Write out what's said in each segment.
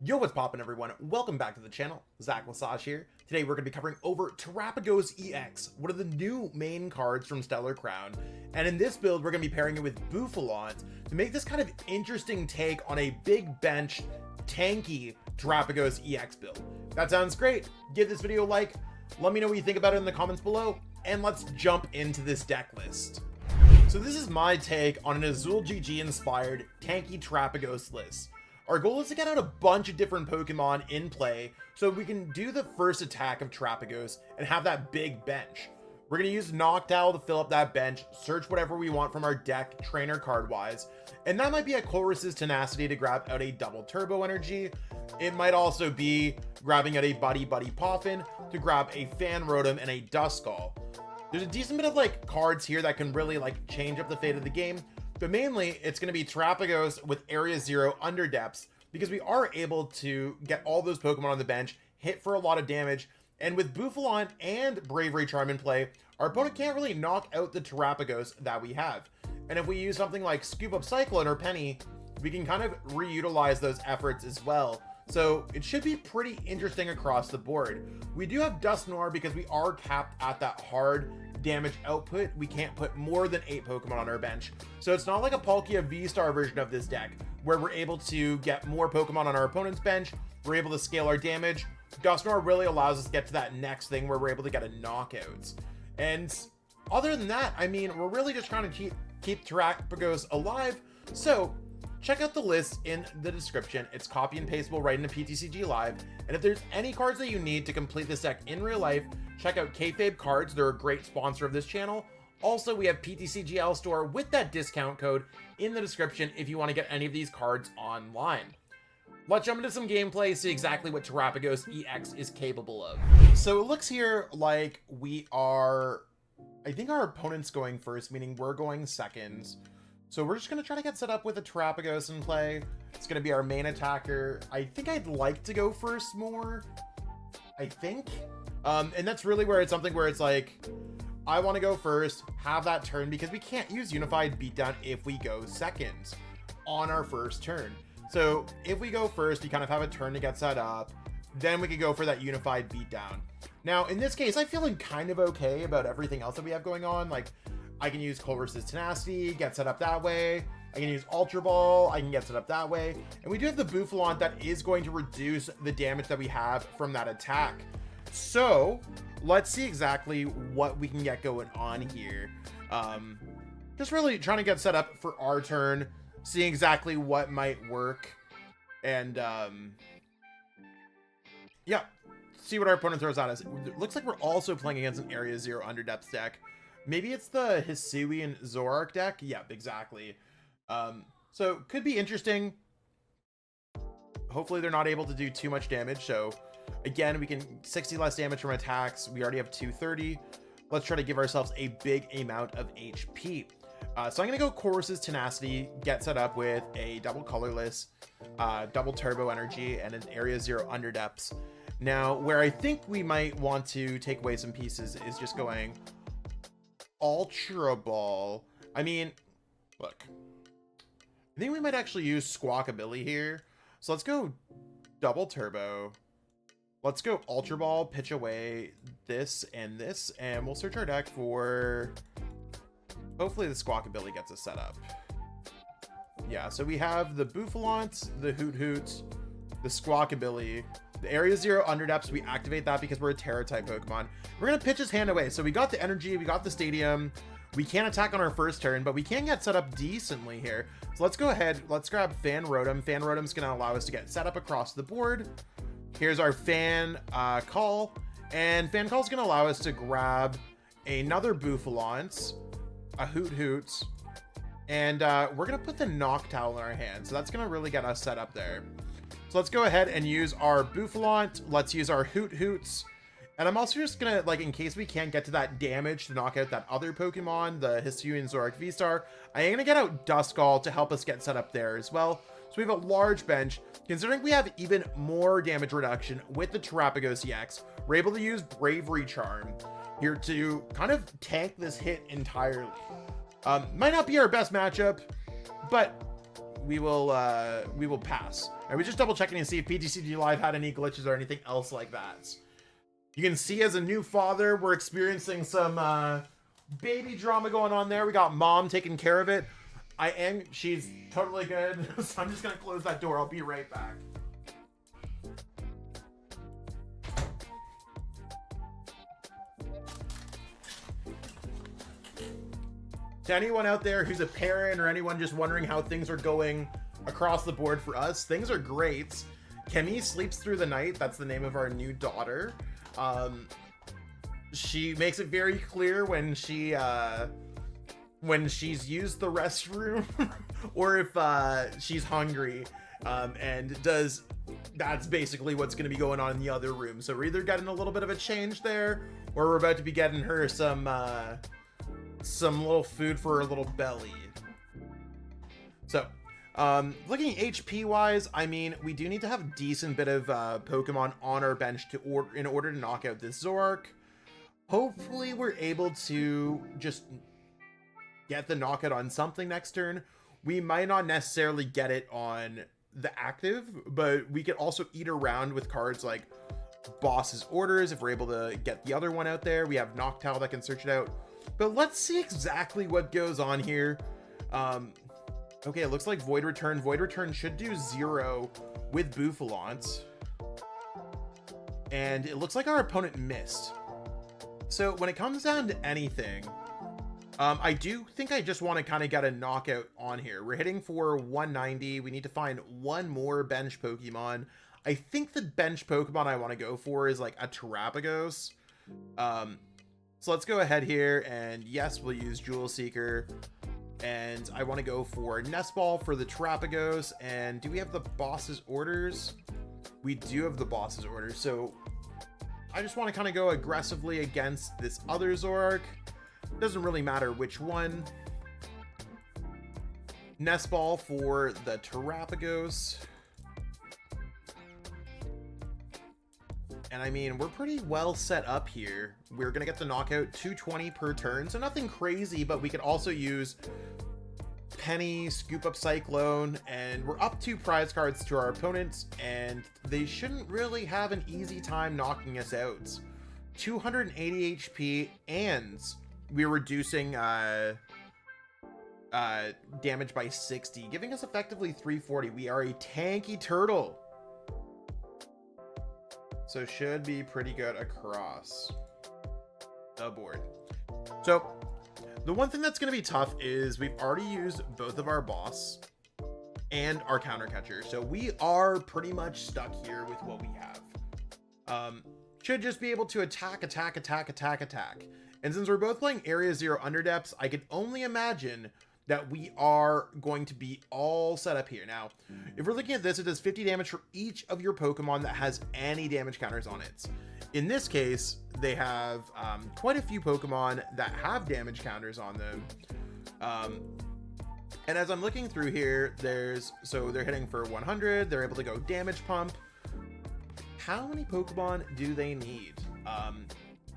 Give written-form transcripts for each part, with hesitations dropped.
Yo, what's poppin' everyone? Welcome back to the channel. Zach Lesage here. Today we're going to be covering over Terapagos EX, one of the new main cards from Stellar Crown. And in this build, we're going to be pairing it with Bouffalant to make this kind of interesting take on a big bench, tanky Terapagos EX build. That sounds great. Give this video a like. Let me know what you think about it in the comments below. And let's jump into this deck list. So this is my take on an AzulGG inspired tanky Terapagos list. Our goal is to get out a bunch of different Pokemon in play so we can do the first attack of Terapagos and have that big bench. We're going to use Noctowl to fill up that bench, search whatever we want from our deck, trainer card wise, and that might be a Colress's Tenacity to grab out a double turbo energy. It might also be grabbing out a Buddy Poffin to grab a Fan Rotom and a Duskull. There's a decent bit of cards here that can really change up the fate of the game. But mainly, it's going to be Terapagos with Area Zero Underdepths, because we are able to get all those Pokemon on the bench, hit for a lot of damage, and with Bouffalant and Bravery Charm in play, our opponent can't really knock out the Terapagos that we have. And if we use something like Scoop Up Cyclone or Penny, we can kind of reutilize those efforts as well. So it should be pretty interesting across the board. We do have Dusknoir because we are capped at that hard damage output. We can't put more than 8 Pokemon on our bench. So it's not like a Palkia V-Star version of this deck where we're able to get more Pokemon on our opponent's bench. We're able to scale our damage. Dusknoir really allows us to get to that next thing where we're able to get a knockouts. And other than that, I mean, we're really just trying to keep Terapagos alive. So check out the list in the description. It's copy and pasteable right into PTCG Live. And if there's any cards that you need to complete this deck in real life, check out Kayfabe Cards. They're a great sponsor of this channel. Also, we have PTCGL store with that discount code in the description if you want to get any of these cards online. Let's jump into some gameplay, see exactly what Terapagos EX is capable of. So it looks here like we are, I think our opponent's going first, meaning we're going second. So we're just going to try to get set up with a Terapagos in play. It's going to be our main attacker. I think I'd like to go first more. I think. And that's really where it's something where it's like, I want to go first, have that turn, because we can't use Unified Beatdown if we go second on our first turn. So if we go first, you kind of have a turn to get set up. Then we could go for that Unified Beatdown. Now, in this case, I'm feeling kind of okay about everything else that we have going on. I can use Colress's Tenacity, get set up that way. I can use Ultra Ball, I can get set up that way. And we do have the Bouffalant that is going to reduce the damage that we have from that attack. So let's see exactly what we can get going on here. Just really trying to get set up for our turn, seeing exactly what might work. And yeah, see what our opponent throws at us. It looks like we're also playing against an Area Zero Underdepths deck. Maybe it's the Hisuian Zoroark deck. Yep, exactly. So could be interesting. Hopefully they're not able to do too much damage. So again, we can 60 less damage from attacks. We already have 230. Let's try to give ourselves a big amount of HP. So I'm going to go Colress's Tenacity, get set up with a double colorless, double turbo energy, and an Area Zero Underdepths. Now, where I think we might want to take away some pieces is just going Ultra Ball. I mean, look, I think we might actually use Squawkabilly here. So let's go double turbo. Let's go Ultra Ball, pitch away this, and we'll search our deck for, hopefully the Squawkabilly gets us set up. Yeah, so we have the Bouffalant, the Hoothoot, the Squawkabilly, the Area Zero Underdepths. We activate that because we're a Terra type Pokemon. We're going to pitch his hand away. So we got the energy, we got the stadium. We can't attack on our first turn, but we can get set up decently here. So let's go ahead. Let's grab Fan Rotom. Fan Rotom's going to allow us to get set up across the board. Here's our Fan Call. And Fan Call's going to allow us to grab another Bouffalant, a Hoothoot, and we're going to put the Noctowl in our hand. So that's going to really get us set up there. So let's go ahead and use our Bouffalant. Let's use our Hoothoots. And I'm also just going to, in case we can't get to that damage to knock out that other Pokemon, the Hisuian Zoroark V-Star, I am going to get out Duskull to help us get set up there as well. So we have a large bench. Considering we have even more damage reduction with the Terapagos EX, we're able to use Bravery Charm here to kind of tank this hit entirely. Might not be our best matchup, but we will pass. And we're just double checking to see if PTCG Live had any glitches or anything else like that. You can see as a new father, we're experiencing some baby drama going on there. We got mom taking care of it. She's totally good. So I'm just gonna close that door. I'll be right back. To anyone out there who's a parent or anyone just wondering how things are going across the board for us, things are great. Kemi sleeps through the night. That's the name of our new daughter. She makes it very clear when she's used the restroom or if she's hungry, and that's basically what's going to be going on in the other room. So we're either getting a little bit of a change there, or we're about to be getting her some little food for her little belly. So looking HP wise, I mean, we do need to have a decent bit of Pokemon on our bench in order to knock out this Zoroark. Hopefully we're able to just get the knockout on something next turn. We might not necessarily get it on the active, but we could also eat around with cards like Boss's Orders if we're able to get the other one out there. We have Noctowl that can search it out. But let's see exactly what goes on here. Okay, it looks like Void Return. Void Return should do 0 with Bouffalant. And it looks like our opponent missed. So when it comes down to anything, I do think I just want to kind of get a knockout on here. We're hitting for 190. We need to find one more bench Pokemon. I think the bench Pokemon I want to go for is like a Terapagos. So let's go ahead here, and yes, we'll use Jewel Seeker. And I want to go for Nest Ball for the Terapagos. And do we have the Boss's Orders? We do have the Boss's Orders. So I just want to kind of go aggressively against this other Zoroark. Doesn't really matter which one. Nest Ball for the Terapagos. And I mean, we're pretty well set up here. We're going to get the knockout 220 per turn. So nothing crazy, but we could also use Penny, Scoop Up Cyclone, and we're up 2 prize cards to our opponents, and they shouldn't really have an easy time knocking us out. 280 HP, and we're reducing damage by 60, giving us effectively 340. We are a tanky turtle. So should be pretty good across the board. So the one thing that's going to be tough is we've already used both of our boss and our counter catcher. So we are pretty much stuck here with what we have. Should just be able to attack. And since we're both playing Area Zero Underdepths, I can only imagine that we are going to be all set up here. Now, if we're looking at this, it does 50 damage for each of your Pokemon that has any damage counters on it. In this case, they have quite a few Pokemon that have damage counters on them. And as I'm looking through here, so they're hitting for 100, they're able to go damage pump. How many Pokemon do they need?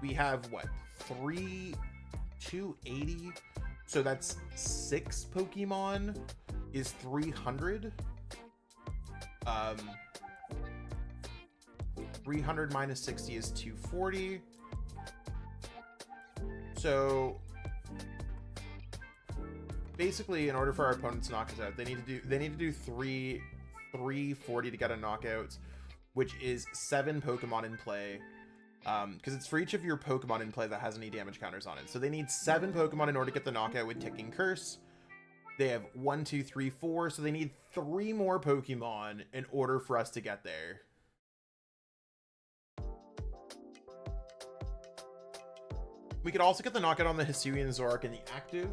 We have what, 280? So that's 6 Pokemon is 300. 300 minus 60 is 240. So basically, in order for our opponents to knock us out, they need to do 340 to get a knockout, which is 7 Pokemon in play. Because it's for each of your Pokemon in play that has any damage counters on it. So they need 7 Pokemon in order to get the knockout with Ticking Curse. They have 1, 2, 3, 4. So they need 3 more Pokemon in order for us to get there. We could also get the knockout on the Hisuian Zoroark in the active.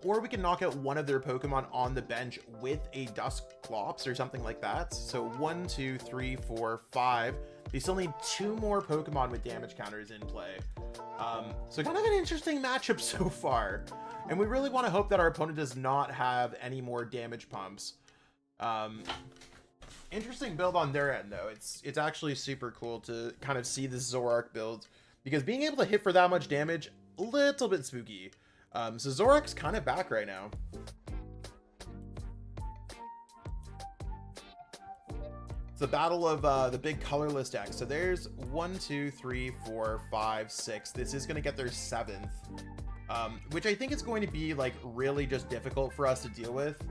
Or we can knock out one of their Pokemon on the bench with a Dusclops or something like that. So 1, 2, 3, 4, 5. They still need 2 more Pokemon with damage counters in play. So kind of an interesting matchup so far. And we really want to hope that our opponent does not have any more damage pumps. Interesting build on their end, though. It's actually super cool to kind of see this Zoroark build. Because being able to hit for that much damage, a little bit spooky. So Zoroark's kind of back right now. It's the battle of the big colorless deck. So there's 1, 2, 3, 4, 5, 6. This is going to get their 7th, which I think is going to be like really just difficult for us to deal with.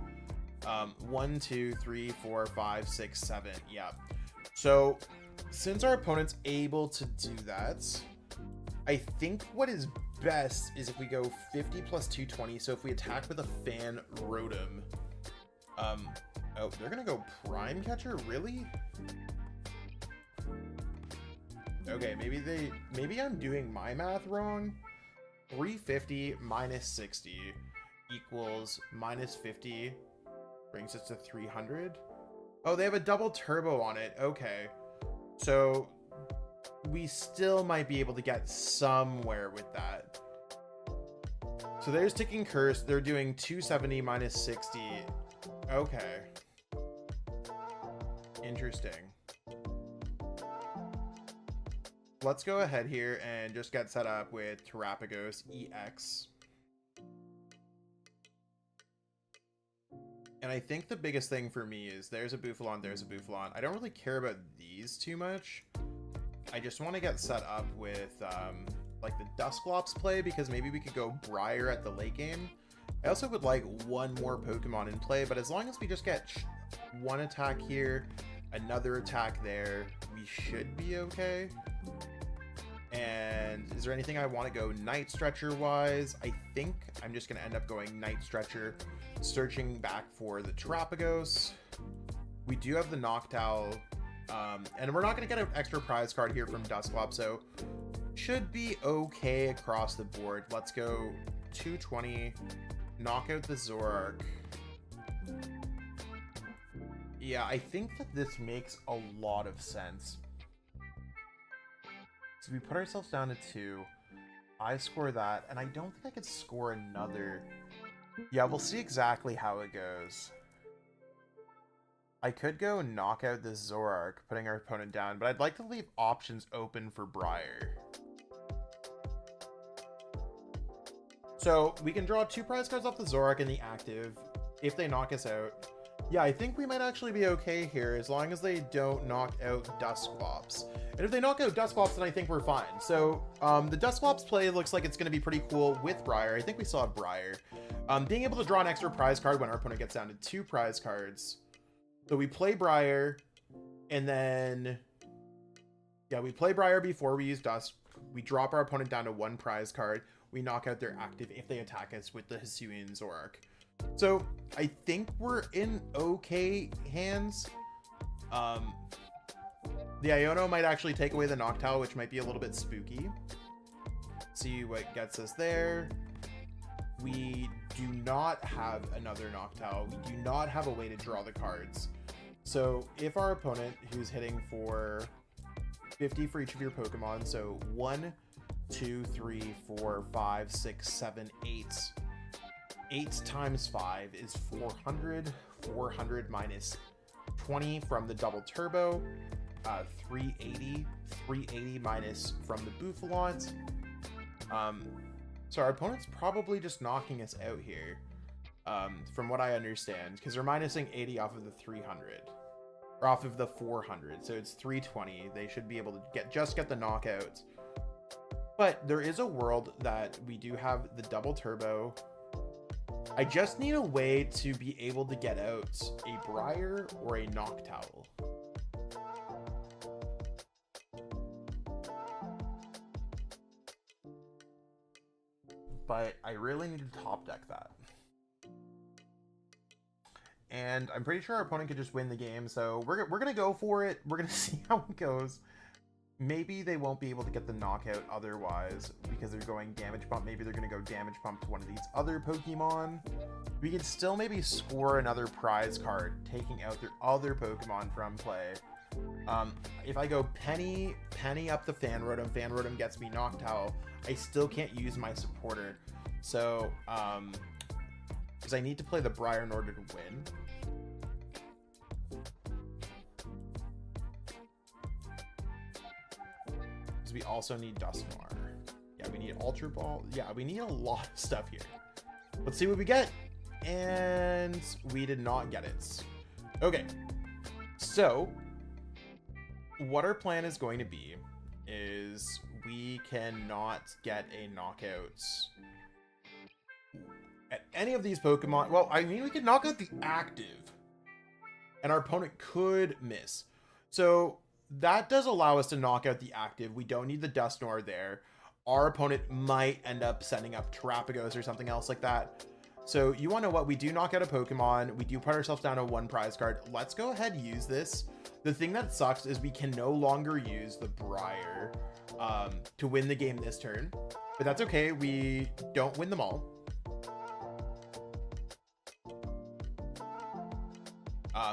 1, 2, 3, 4, 5, 6, 7. Yeah. So since our opponent's able to do that, I think what is best is if we go 50 plus 220. So if we attack with a Fan Rotom, oh, they're gonna go Prime Catcher, really? Okay, maybe I'm doing my math wrong. 350 minus 60 equals minus 50, brings us to 300. Oh, they have a double turbo on it. Okay, so we still might be able to get somewhere with that. So there's Ticking Curse. They're doing 270 minus 60. Okay. Interesting. Let's go ahead here and just get set up with Terapagos EX. And I think the biggest thing for me is there's a Bouffalant, there's a Boufflant. I don't really care about these too much. I just want to get set up with like the Dusclops play, because maybe we could go Briar at the late game. I also would like one more Pokemon in play, but as long as we just get one attack here, another attack there, we should be okay. And is there anything I want to go Night Stretcher wise? I think I'm just going to end up going Night Stretcher, searching back for the Terapagos. We do have the Noctowl, and we're not going to get an extra prize card here from Dusclops, so should be okay across the board. Let's go 220, knock out the Zoroark. Yeah, I think that this makes a lot of sense. So we put ourselves down to 2. I score that, and I don't think I could score another. Yeah, we'll see exactly how it goes. I could go knock out this Zoroark, putting our opponent down, but I'd like to leave options open for Briar. So we can draw 2 prize cards off the Zoroark in the active if they knock us out. Yeah, I think we might actually be okay here as long as they don't knock out Dusclops. And if they knock out Dusclops, then I think we're fine. So the Dusclops play looks like it's going to be pretty cool with Briar. I think we still have Briar. Being able to draw an extra prize card when our opponent gets down to 2 prize cards. So we play Briar, and then, yeah, we play Briar before we use Dusk. We drop our opponent down to 1 prize card. We knock out their active if they attack us with the Hisuian Zoroark. So I think we're in okay hands. The Iono might actually take away the Noctowl, which might be a little bit spooky. See what gets us there. We do not have another Noctowl. We do not have a way to draw the cards. So if our opponent, who's hitting for 50 for each of your Pokemon, so 1, 2, 3, 4, 5, 6, 7, 8. 8 times 5 is 400. 400 minus 20 from the double turbo. 380. 380 minus from the Bouffalant. So our opponent's probably just knocking us out here, from what I understand, because they're minusing 80 off of the 300, or off of the 400. So it's 320. They should be able to just get the knockout. But there is a world that we do have the double turbo. I just need a way to be able to get out a Briar or a Noctowl. But I really need to top deck that. And I'm pretty sure our opponent could just win the game, so we're going to go for it. We're going to see how it goes. Maybe they won't be able to get the knockout otherwise because they're going damage pump. Maybe they're going to go damage pump to one of these other Pokemon. We can still maybe score another prize card, taking out their other Pokemon from play. If I go Penny up the Fan Rotom gets me Noctowl, I still can't use my supporter. So, because I need to play the Briar in order to win. Because we also need Dusknoir. Yeah, we need Ultra Ball. Yeah, we need a lot of stuff here. Let's see what we get. And we did not get it. Okay. So, what our plan is going to be is we cannot get a knockout at any of these Pokemon. Well, I mean, we could knock out the active and our opponent could miss. So that does allow us to knock out the active. We don't need the Dusknoir there. Our opponent might end up sending up Terapagos or something else like that. So you want to know what? We do knock out a Pokemon. We do put ourselves down to 1 prize card. Let's go ahead and use this. The thing that sucks is we can no longer use the Briar to win the game this turn. But that's okay. We don't win them all.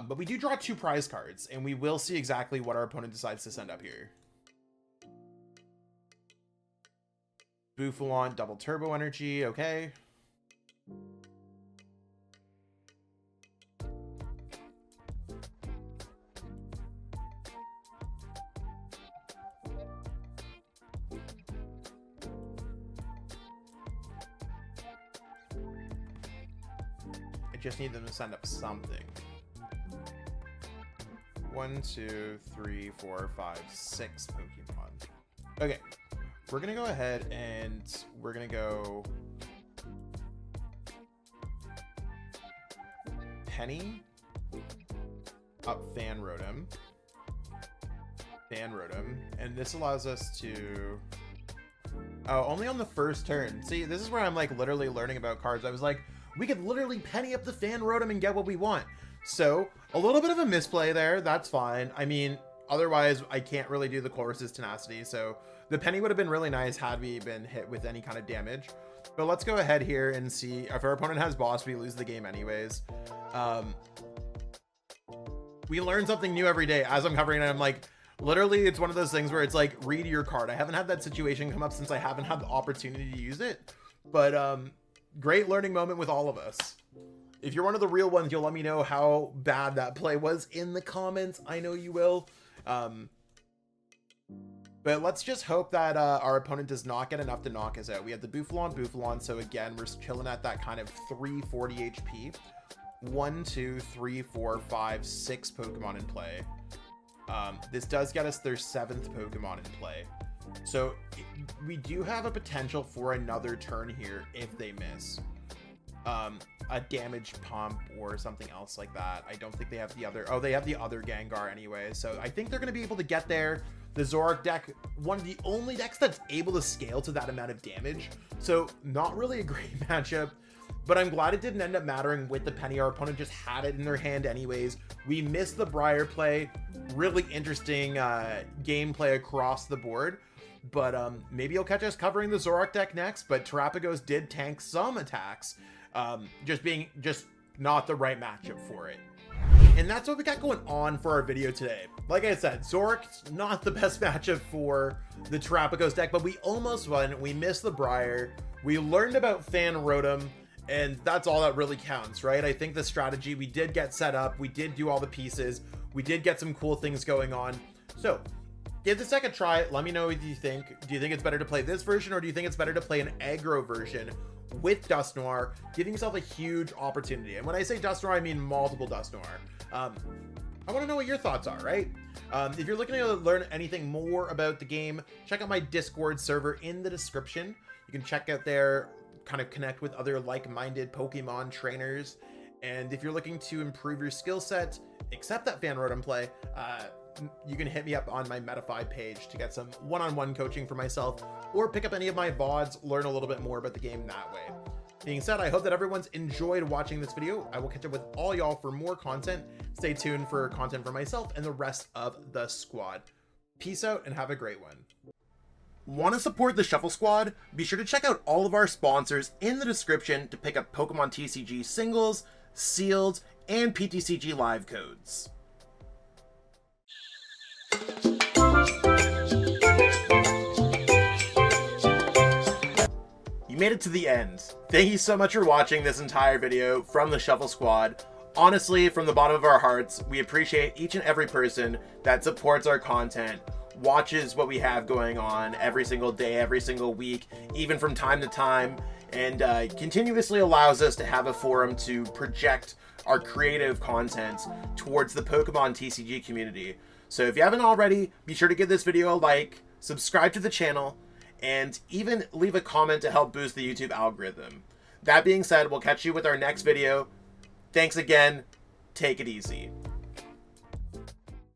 But we do draw 2 prize cards, and we will see exactly what our opponent decides to send up here. Bouffalant, double turbo energy, okay. I just need them to send up something. 1, 2, 3, 4, 5, 6 Pokemon. Okay, we're gonna go ahead and we're gonna go Penny up Fan Rotom, and this allows us to only on the first turn. See, this is where I'm like literally learning about cards. I was like, we could literally Penny up the Fan Rotom and get what we want. So a little bit of a misplay there. That's fine. I mean, otherwise I can't really do the Chorus's Tenacity. So the Penny would have been really nice had we been hit with any kind of damage. But let's go ahead here and see if our opponent has boss, we lose the game anyways. We learn something new every day as I'm covering it. I'm like, literally, it's one of those things where it's like, read your card. I haven't had that situation come up since I haven't had the opportunity to use it. But great learning moment with all of us. If you're one of the real ones, you'll let me know how bad that play was in the comments. I know you will. But let's just hope that our opponent does not get enough to knock us out. We have the Bouffalant. So again, we're chilling at that kind of 340 HP. 1, 2, 3, 4, 5, 6 Pokemon in play. This does get us their 7th Pokemon in play. So we do have a potential for another turn here if they miss. A damage pump or something else like that. I don't think they have the other. Oh, they have the other Gengar anyway. So I think they're going to be able to get there. The Zoroark deck, one of the only decks that's able to scale to that amount of damage. So not really a great matchup, but I'm glad it didn't end up mattering with the Penny. Our opponent just had it in their hand anyways. We missed the Briar play. Really interesting gameplay across the board. But maybe you'll catch us covering the Zoroark deck next. But Terapagos did tank some attacks. Just not the right matchup for it. And that's what we got going on for our video today. Like I said, Zoroark's not the best matchup for the Terapagos deck, but we almost won. We missed the Briar. We learned about Fan Rotom, and that's all that really counts, right? I think the strategy, we did get set up. We did do all the pieces. We did get some cool things going on. So give the second try. Let me know what you think. Do you think it's better to play this version, or do you think it's better to play an aggro version with Dusknoir, giving yourself a huge opportunity? And when I say Dusknoir, I mean multiple Dusknoir. I want to know what your thoughts are, right? If you're looking to learn anything more about the game, check out my Discord server in the description. You can check out there, kind of connect with other like-minded Pokemon trainers. And if you're looking to improve your skill set, except that Fan Rotom play, you can hit me up on my Metafy page to get some one-on-one coaching for myself, or pick up any of my VODs, learn a little bit more about the game that way. Being said, I hope that everyone's enjoyed watching this video. I will catch up with all y'all for more content. Stay tuned for content for myself and the rest of the squad. Peace out and have a great one. Want to support the Shuffle Squad? Be sure to check out all of our sponsors in the description to pick up Pokemon TCG singles, sealed, and PTCG live codes. You made it to the end. Thank you so much for watching this entire video from the Shuffle Squad. Honestly, from the bottom of our hearts, we appreciate each and every person that supports our content, watches what we have going on every single day, every single week, even from time to time. and continuously allows us to have a forum to project our creative content towards the Pokemon TCG community. So if you haven't already, be sure to give this video a like, subscribe to the channel, and even leave a comment to help boost the YouTube algorithm. That being said, we'll catch you with our next video. Thanks again. Take it easy.